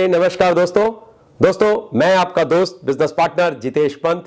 नमस्कार दोस्तों मैं आपका दोस्त business partner Jitesh Pant,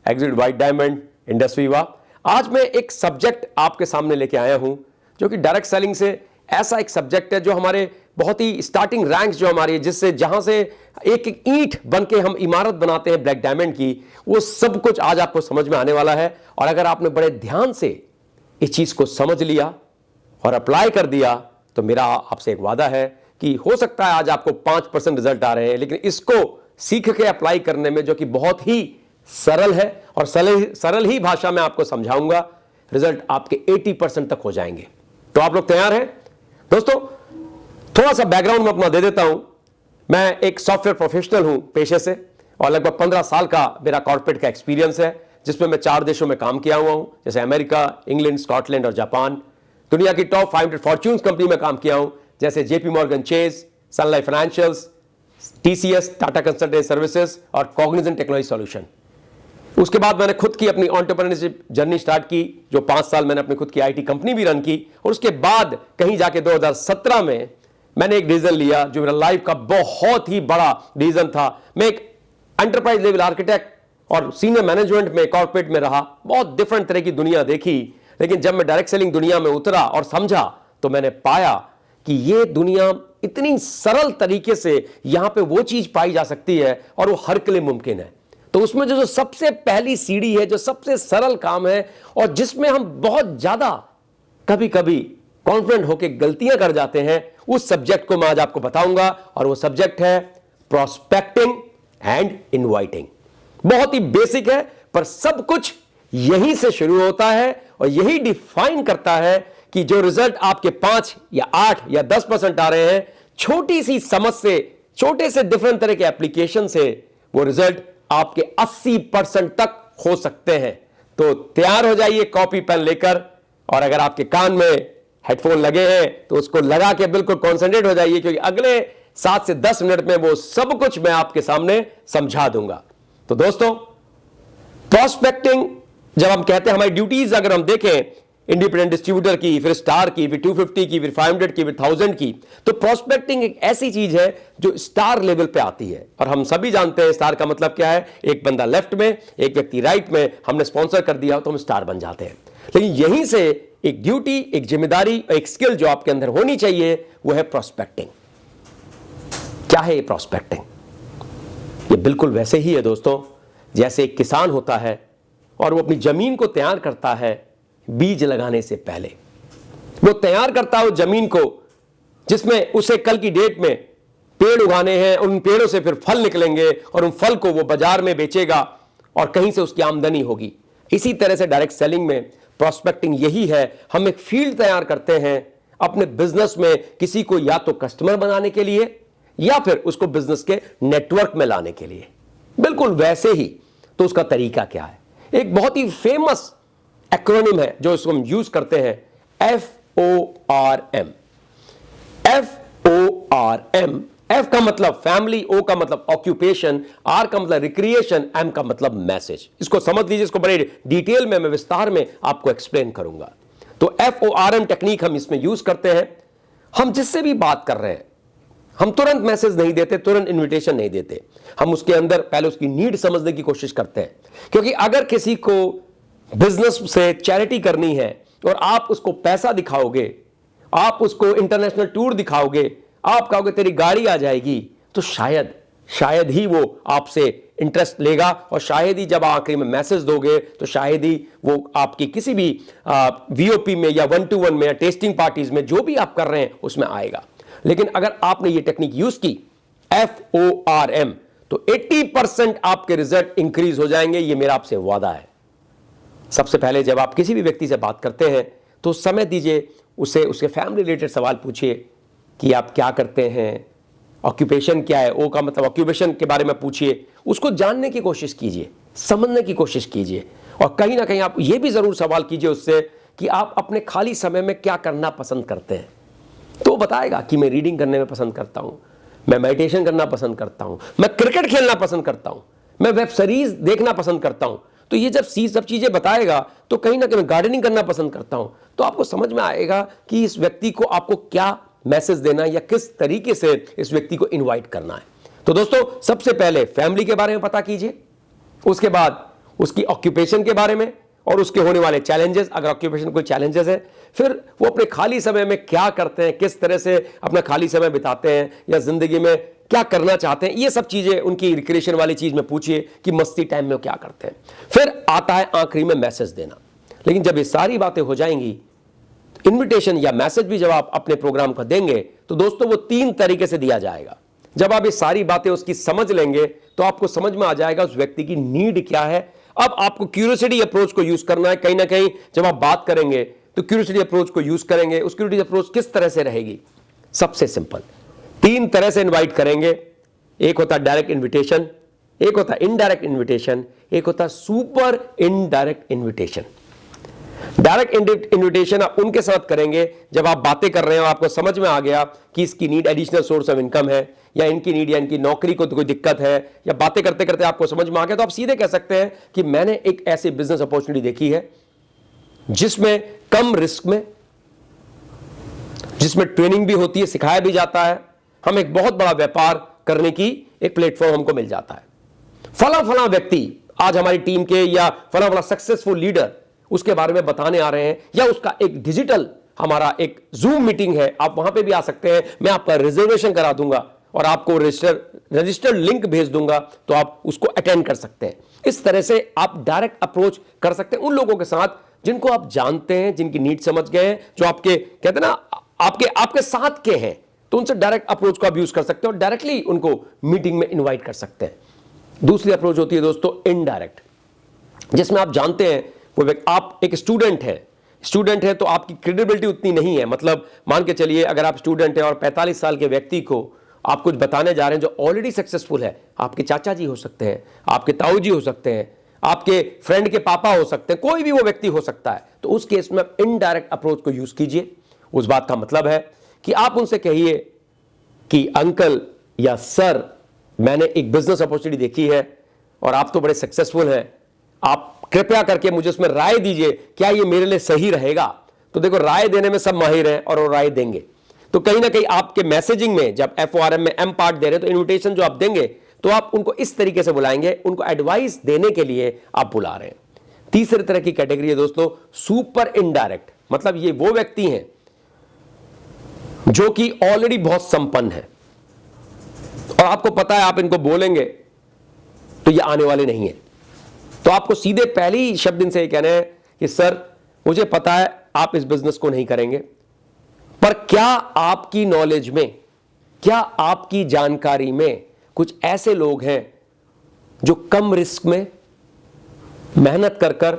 exit white Diamond industry वा। आज मैं एक सब्जेक्ट आपके सामने लेके आया हूं जो कि डायरेक्ट सेलिंग से ऐसा एक सब्जेक्ट है जो हमारे बहुत ही स्टार्टिंग रैंक्स जो हमारी जिससे जहां से एक एक ईंट बन के हम इमारत बनाते हैं ब्लैक डायमंड की, वो सब कुछ आज आपको समझ में आने वाला है। और अगर आपने बड़े ध्यान से इस चीज को समझ लिया और अप्लाई कर दिया तो मेरा आपसे एक वादा है कि हो सकता है आज आपको 5% रिजल्ट आ रहे हैं, लेकिन इसको सीख के अप्लाई करने में जो कि बहुत ही सरल है और सरल ही भाषा में आपको समझाऊंगा, रिजल्ट आपके 80% तक हो जाएंगे। तो आप लोग तैयार हैं दोस्तों? थोड़ा सा बैकग्राउंड में अपना दे देता हूं। मैं एक सॉफ्टवेयर प्रोफेशनल हूं पेशे से और लगभग 15 साल का मेरा कॉर्पोरेट का एक्सपीरियंस है, जिसमें मैं 4 देशों में काम किया हुआ हूं, जैसे अमेरिका, इंग्लैंड, स्कॉटलैंड और जापान। दुनिया की टॉप 500 फॉर्च्यून्स कंपनी में काम किया हूं, जैसे JP Morgan Chase, Sun Life Financials, TCS, Tata consultancy services और कॉग्निजेंट टेक्नोलॉजी सॉल्यूशन। उसके बाद मैंने खुद की अपनी एंटरप्रेन्योरशिप जर्नी स्टार्ट की, जो 5 साल मैंने अपनी खुद की आईटी कंपनी भी रन की। और उसके बाद कहीं जाके 2017 में मैंने एक डिसीजन लिया जो मेरा लाइफ का बहुत ही बड़ा डिसीजन था। मैं एक एंटरप्राइज लेवल आर्किटेक्ट और सीनियर मैनेजमेंट में कॉर्पोरेट में रहा, बहुत डिफरेंट तरह की दुनिया देखी, लेकिन जब मैं डायरेक्ट सेलिंग दुनिया में उतरा और समझा तो मैंने पाया कि ये दुनिया इतनी सरल तरीके से यहां पे वो चीज पाई जा सकती है और वो हर के लिए मुमकिन है। तो उसमें जो सबसे पहली सीढ़ी है, जो सबसे सरल काम है और जिसमें हम बहुत ज्यादा कभी कभी कॉन्फिडेंट होकर गलतियां कर जाते हैं, उस सब्जेक्ट को मैं आज आपको बताऊंगा। और वो सब्जेक्ट है प्रोस्पेक्टिंग एंड इनवाइटिंग। बहुत ही बेसिक है, पर सब कुछ यहीं से शुरू होता है और यही डिफाइन करता है कि जो रिजल्ट आपके 5 या 8 या 10% आ रहे हैं, छोटी सी समझ से, छोटे से डिफरेंट तरह के एप्लीकेशन से वो रिजल्ट आपके 80% तक हो सकते हैं। तो तैयार हो जाइए कॉपी पेन लेकर, और अगर आपके कान में हेडफोन लगे हैं तो उसको लगा के बिल्कुल कॉन्सेंट्रेट हो जाइए, क्योंकि अगले 7 से 10 मिनट में वो सब कुछ मैं आपके सामने समझा दूंगा। तो दोस्तों, प्रोस्पेक्टिंग जब हम कहते हैं, हमारी ड्यूटीज अगर हम देखें, इंडिपेंडेंट डिस्ट्रीब्यूटर की, फिर स्टार की, फिर 250 की, फिर 500 की, फिर 1000 की, तो प्रोस्पेक्टिंग एक ऐसी चीज है जो स्टार लेवल पे आती है। और हम सभी जानते हैं स्टार का मतलब क्या है। एक बंदा लेफ्ट में, एक व्यक्ति राइट में, हमने स्पॉन्सर कर दिया तो हम स्टार बन जाते हैं। लेकिन यहीं से एक ड्यूटी, एक जिम्मेदारी, एक स्किल जो आपके अंदर होनी चाहिए, वो है प्रोस्पेक्टिंग। क्या है ये प्रोस्पेक्टिंग? ये बिल्कुल वैसे ही है दोस्तों, जैसे एक किसान होता है और वो अपनी जमीन को तैयार करता है बीज लगाने से पहले। वो तैयार करता है उस जमीन को जिसमें उसे कल की डेट में पेड़ उगाने हैं, उन पेड़ों से फिर फल निकलेंगे और उन फल को वो बाजार में बेचेगा और कहीं से उसकी आमदनी होगी। इसी तरह से डायरेक्ट सेलिंग में प्रोस्पेक्टिंग यही है। हम एक फील्ड तैयार करते हैं अपने बिजनेस में, किसी को या तो कस्टमर बनाने के लिए या फिर उसको बिजनेस के नेटवर्क में लाने के लिए। बिल्कुल वैसे ही तो उसका तरीका क्या है? एक बहुत ही फेमस एक्रोनिम है जो इसको हम यूज करते हैं, FORM। FORM, F का मतलब फैमिली, O का मतलब ऑक्यूपेशन, R का मतलब रिक्रिएशन, M का मतलब मैसेज। इसको समझ लीजिए, इसको बड़े डिटेल में मैं विस्तार में आपको एक्सप्लेन करूंगा। तो FORM टेक्निक हम इसमें यूज करते हैं। हम जिससे भी बात कर रहे हैं, हम तुरंत मैसेज नहीं देते, तुरंत इन्विटेशन नहीं देते। हम उसके अंदर पहले उसकी नीड समझने की कोशिश करते हैं, क्योंकि अगर किसी को बिजनेस से चैरिटी करनी है और आप उसको पैसा दिखाओगे, आप उसको इंटरनेशनल टूर दिखाओगे, आप कहोगे तेरी गाड़ी आ जाएगी, तो शायद ही वो आपसे इंटरेस्ट लेगा। और शायद ही जब आखिरी में मैसेज दोगे तो शायद ही वो आपकी किसी भी VOP में या 1-to-1 में या टेस्टिंग पार्टीज में जो भी आप कर रहे हैं उसमें आएगा। लेकिन अगर आपने ये टेक्निक यूज की FORM, तो 80% आपके रिजल्ट इंक्रीज हो जाएंगे। ये मेरा आपसे वादा है। सबसे पहले जब आप किसी भी व्यक्ति से बात करते हैं तो समय दीजिए, उसे उसके फैमिली रिलेटेड सवाल पूछिए कि आप क्या करते हैं, ऑक्यूपेशन क्या है, O का मतलब ऑक्यूपेशन के बारे में पूछिए। उसको जानने की कोशिश कीजिए, समझने की कोशिश कीजिए। और कहीं ना कहीं आप ये भी जरूर सवाल कीजिए उससे कि आप अपने खाली समय में क्या करना पसंद करते हैं। तो बताएगा कि मैं रीडिंग करने में पसंद करता हूं, मैं मेडिटेशन करना पसंद करता हूं, मैं क्रिकेट खेलना पसंद करता हूं, मैं वेब सीरीज देखना पसंद करता हूं। तो ये जब सब चीजें बताएगा तो कहीं ना कहीं गार्डनिंग करना पसंद करता हूं, तो आपको समझ में आएगा कि इस व्यक्ति को आपको क्या मैसेज देना है या किस तरीके से इस व्यक्ति को इनवाइट करना है। तो दोस्तों सबसे पहले फैमिली के बारे में पता कीजिए, उसके बाद उसकी ऑक्यूपेशन के बारे में और उसके होने वाले चैलेंजेस, अगर ऑक्यूपेशन कोई चैलेंजेस है, फिर वो अपने खाली समय में क्या करते हैं, किस तरह से अपना खाली समय बिताते हैं या जिंदगी में क्या करना चाहते हैं, ये सब चीजें उनकी रिक्रिएशन वाली चीज में पूछिए कि मस्ती टाइम में क्या करते हैं। फिर आता है आखिरी में मैसेज देना। लेकिन जब ये सारी बातें हो जाएंगी, इन्विटेशन या मैसेज भी जब आप अपने प्रोग्राम को देंगे तो दोस्तों वो 3 तरीके से दिया जाएगा। जब आप ये सारी बातें उसकी समझ लेंगे तो आपको समझ में आ जाएगा उस व्यक्ति की नीड क्या है। अब आपको क्यूरियोसिटी अप्रोच को यूज करना है। कहीं ना कहीं जब आप बात करेंगे तो क्यूरियोसिटी अप्रोच को यूज करेंगे। उस क्यूरियोसिटी अप्रोच किस तरह से रहेगी? सबसे सिंपल 3 तरह से इनवाइट करेंगे। एक होता है डायरेक्ट इन्विटेशन, एक होता है इनडायरेक्ट इन्विटेशन, एक होता है super indirect invitation. Direct invitation आप उनके साथ करेंगे जब आप बातें कर रहे हो, आपको समझ में आ गया कि इसकी need additional source of income है, या इनकी नीड या इनकी नौकरी को तो कोई दिक्कत है, या बातें करते करते आपको समझ में आ गया, तो आप सीधे कह सकते हैं कि मैंने एक ऐसी बिजनेस अपॉर्चुनिटी देखी है जिसमें कम रिस्क में, जिसमें ट्रेनिंग भी होती है, सिखाया भी जाता है, हम एक बहुत बड़ा व्यापार करने की एक प्लेटफॉर्म हमको मिल जाता है। फला फला व्यक्ति आज हमारी टीम के या फला फला सक्सेसफुल लीडर उसके बारे में बताने आ रहे हैं, या उसका एक डिजिटल हमारा एक जूम मीटिंग है, आप वहां पे भी आ सकते हैं, मैं आपका रिजर्वेशन करा दूंगा और आपको रजिस्टर्ड लिंक भेज दूंगा, तो आप उसको अटेंड कर सकते हैं। इस तरह से आप डायरेक्ट अप्रोच कर सकते हैं उन लोगों के साथ जिनको आप जानते हैं, जिनकी नीड समझ गए हैं, जो आपके कहते हैं ना आपके साथ के हैं, तो उनसे डायरेक्ट अप्रोच को आप यूज कर सकते हैं और डायरेक्टली उनको मीटिंग में इन्वाइट कर सकते हैं। दूसरी अप्रोच होती है दोस्तों इनडायरेक्ट, जिसमें आप जानते हैं वो आप एक स्टूडेंट है तो आपकी क्रेडिबिलिटी उतनी नहीं है। मतलब मान के चलिए अगर आप स्टूडेंट हैं और 45 साल के व्यक्ति को आप कुछ बताने जा रहे हैं जो ऑलरेडी सक्सेसफुल है, आपके चाचा जी हो सकते हैं, आपके ताऊ जी हो सकते हैं, आपके फ्रेंड के पापा हो सकते हैं, कोई भी वो व्यक्ति हो सकता है, तो उस केस में इनडायरेक्ट अप्रोच को यूज कीजिए। उस बात का मतलब है कि आप उनसे कहिए कि अंकल या सर, मैंने एक बिजनेस अपॉर्चुनिटी देखी है और आप तो बड़े सक्सेसफुल हैं, आप कृपया करके मुझे उसमें राय दीजिए, क्या ये मेरे लिए सही रहेगा? तो देखो, राय देने में सब माहिर हैं और वो राय देंगे। तो कहीं ना कहीं आपके मैसेजिंग में जब FORM में M पार्ट दे रहे हैं, तो इन्विटेशन जो आप देंगे तो आप उनको इस तरीके से बुलाएंगे, उनको एडवाइस देने के लिए आप बुला रहे हैं। तीसरी तरह की कैटेगरी है दोस्तों सुपर इनडायरेक्ट, मतलब ये वो व्यक्ति हैं जो कि ऑलरेडी बहुत संपन्न है और आपको पता है आप इनको बोलेंगे तो ये आने वाले नहीं है, तो आपको सीधे पहले ही शब्द इनसे कहना है कि सर, मुझे पता है आप इस बिजनेस को नहीं करेंगे, पर क्या आपकी नॉलेज में, क्या आपकी जानकारी में कुछ ऐसे लोग हैं जो कम रिस्क में मेहनत कर कर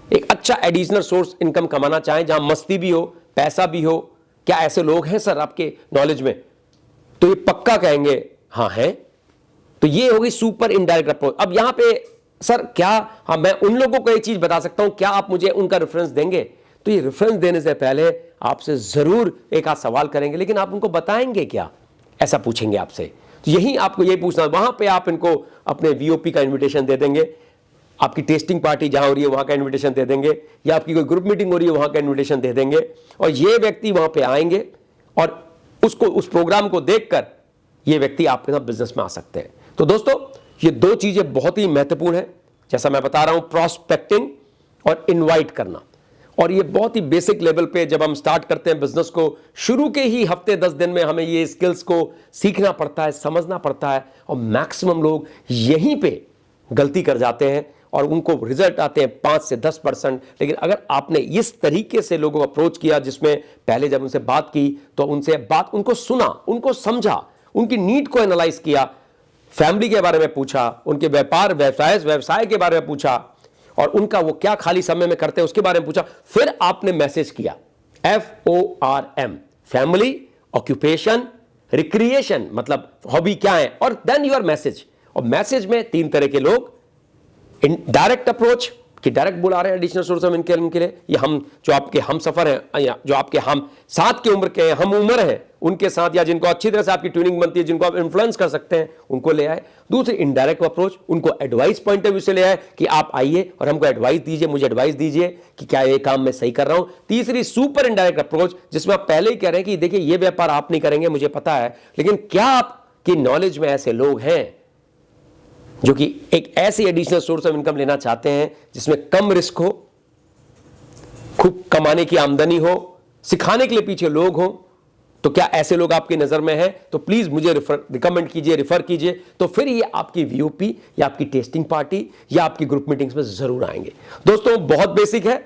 एक अच्छा एडिशनल सोर्स इनकम कमाना चाहें, जहां मस्ती भी हो, पैसा भी हो? क्या ऐसे लोग हैं सर आपके नॉलेज में? तो ये पक्का कहेंगे हाँ है। तो ये होगी सुपर इनडायरेक्ट अप्रोच। अब यहां पे सर क्या, हाँ मैं उन लोगों को एक चीज बता सकता हूं, क्या आप मुझे उनका रेफरेंस देंगे? तो ये रेफरेंस देने से पहले आपसे जरूर एक आध सवाल करेंगे, लेकिन आप उनको बताएंगे क्या, ऐसा पूछेंगे आपसे। तो यही आपको यही पूछना, वहां पे आप इनको अपने VOP का इन्विटेशन दे देंगे, आपकी टेस्टिंग पार्टी जहां हो रही है वहां का इन्विटेशन दे देंगे, या आपकी कोई ग्रुप मीटिंग हो रही है वहां का इन्विटेशन दे देंगे, और ये व्यक्ति वहां पे आएंगे और उसको, उस प्रोग्राम को देखकर ये व्यक्ति आपके साथ बिजनेस में आ सकते हैं। तो दोस्तों ये 2 चीजें बहुत ही महत्वपूर्ण है, जैसा मैं बता रहा हूं, प्रोस्पेक्टिंग और इनवाइट करना। और ये बहुत ही बेसिक लेवल पे जब हम स्टार्ट करते हैं बिजनेस को, शुरू के ही हफ्ते 10 दिन में हमें ये स्किल्स को सीखना पड़ता है, समझना पड़ता है, और मैक्सिमम लोग यहीं पे गलती कर जाते हैं और उनको रिजल्ट आते हैं 5 से 10%। लेकिन अगर आपने इस तरीके से लोगों को अप्रोच किया, जिसमें पहले जब उनसे बात की तो उनसे बात, उनको सुना, उनको समझा, उनकी नीड को एनालाइज किया, फैमिली के बारे में पूछा, उनके व्यवसाय के बारे में पूछा, और उनका वो क्या खाली समय में करते हैं उसके बारे में पूछा, फिर आपने मैसेज किया FORM, फैमिली, ऑक्यूपेशन, रिक्रिएशन, मतलब हॉबी क्या है, और देन योर मैसेज। और मैसेज में 3 तरह के लोग, डायरेक्ट अप्रोच कि डायरेक्ट बुला रहे हैं एडिशनल सोर्स ऑफ इनकम के लिए, या हम जो आपके हम सफर हैं, या जो आपके हम साथ की उम्र के हैं, हम उम्र हैं उनके साथ, या जिनको अच्छी तरह से आपकी ट्यूनिंग बनती है, जिनको आप इन्फ्लुएंस कर सकते हैं, उनको ले आए। दूसरी इनडायरेक्ट अप्रोच, उनको एडवाइस पॉइंट ऑफ व्यू से ले आए कि आप आइए और हमको एडवाइस दीजिए, मुझे एडवाइस दीजिए कि क्या ये काम मैं सही कर रहा हूं। तीसरी सुपर इनडायरेक्ट अप्रोच, जिसमें आप पहले ही कह रहे हैं कि देखिए ये व्यापार आप नहीं करेंगे, मुझे पता है, लेकिन क्या आप कि नॉलेज में ऐसे लोग हैं जो कि एक ऐसी एडिशनल सोर्स ऑफ इनकम लेना चाहते हैं जिसमें कम रिस्क हो, खूब कमाने की आमदनी हो, सिखाने के लिए पीछे लोग हो, तो क्या ऐसे लोग आपकी नजर में हैं? तो प्लीज मुझे रिकमेंड कीजिए, रिफर कीजिए, तो फिर ये आपकी वीओपी या आपकी टेस्टिंग पार्टी या आपकी ग्रुप मीटिंग्स में जरूर आएंगे। दोस्तों बहुत बेसिक है,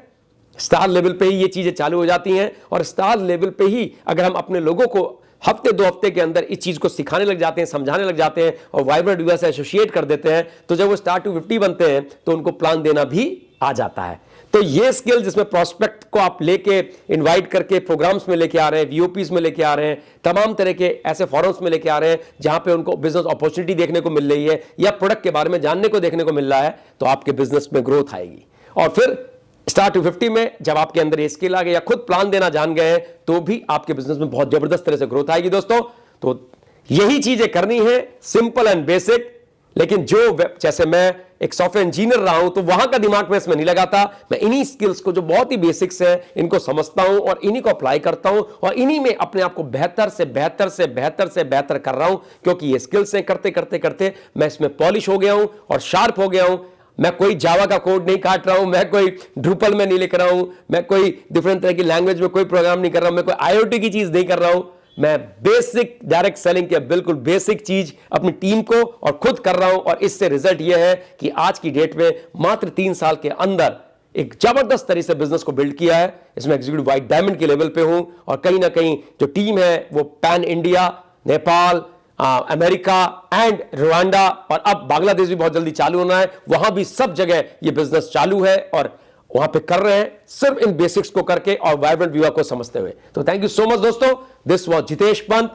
स्टार लेवल पे ही ये चीजें चालू हो जाती हैं और स्टार लेवल पे ही अगर हम अपने लोगों को हफ्ते 2 हफ्ते के अंदर इस चीज को सिखाने लग जाते हैं, समझाने लग जाते हैं और वाइब्रेंट यूएस से एसोसिएट कर देते हैं, तो जब वो स्टार 250 बनते हैं तो उनको प्लान देना भी आ जाता है। तो ये स्किल जिसमें प्रोस्पेक्ट को आप लेके इनवाइट करके प्रोग्राम्स में लेके आ रहे हैं, वीओपीज में लेके आ रहे हैं, तमाम तरह के ऐसे फॉरम्स में लेके आ रहे हैं जहां पे उनको बिजनेस अपॉर्चुनिटी देखने को मिल रही है या प्रोडक्ट के बारे में जानने को देखने को मिल रहा है, तो आपके बिजनेस में ग्रोथ आएगी। और फिर स्टार 250 में जब आपके अंदर ये स्किल आ गए या खुद प्लान देना जान गए हैं, तो भी आपके बिजनेस में बहुत जबरदस्त तरह से ग्रोथ आएगी। दोस्तों तो यही चीजें करनी है, सिंपल एंड बेसिक। लेकिन जो जैसे मैं एक सॉफ्टवेयर इंजीनियर रहा हूं तो वहां का दिमाग में इसमें नहीं लगाता, मैं इन्हीं स्किल्स को जो बहुत ही बेसिक्स है इनको समझता हूं और इन्हीं को अप्लाई करता हूं और इन्हीं में अपने आप को बेहतर से बेहतर से बेहतर से बेहतर कर रहा हूं, क्योंकि ये स्किल्स हैं, करते करते करते मैं इसमें पॉलिश हो गया हूं और शार्प हो गया हूं। मैं कोई जावा का कोड नहीं काट रहा हूं, मैं कोई ड्रूपल में नहीं लिख रहा हूं, मैं कोई डिफरेंट तरह की लैंग्वेज में कोई प्रोग्राम नहीं कर रहा हूं, मैं कोई आईओटी की चीज नहीं कर रहा हूं। मैं बेसिक डायरेक्ट सेलिंग के बिल्कुल बेसिक चीज अपनी टीम को और खुद कर रहा हूं और इससे रिजल्ट यह है कि आज की डेट में मात्र 3 साल के अंदर एक जबरदस्त तरीके से बिजनेस को बिल्ड किया है। इसमें एग्जीक्यूटिव वाइट डायमंड के लेवल पे हूं और कहीं ना कहीं जो टीम है वो pan India, Nepal, America and Rwanda और अब बांग्लादेश भी बहुत जल्दी चालू होना है, वहां भी सब जगह ये बिजनेस चालू है और वहां पे कर रहे हैं सिर्फ इन बेसिक्स को करके और वाइब्रेंट व्यूअर को समझते हुए। तो थैंक यू सो मच दोस्तों, this was Jitesh Pant,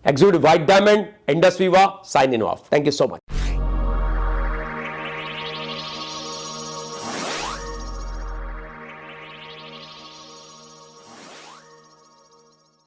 executive White Diamond, industry वा, signing off. Thank you so much.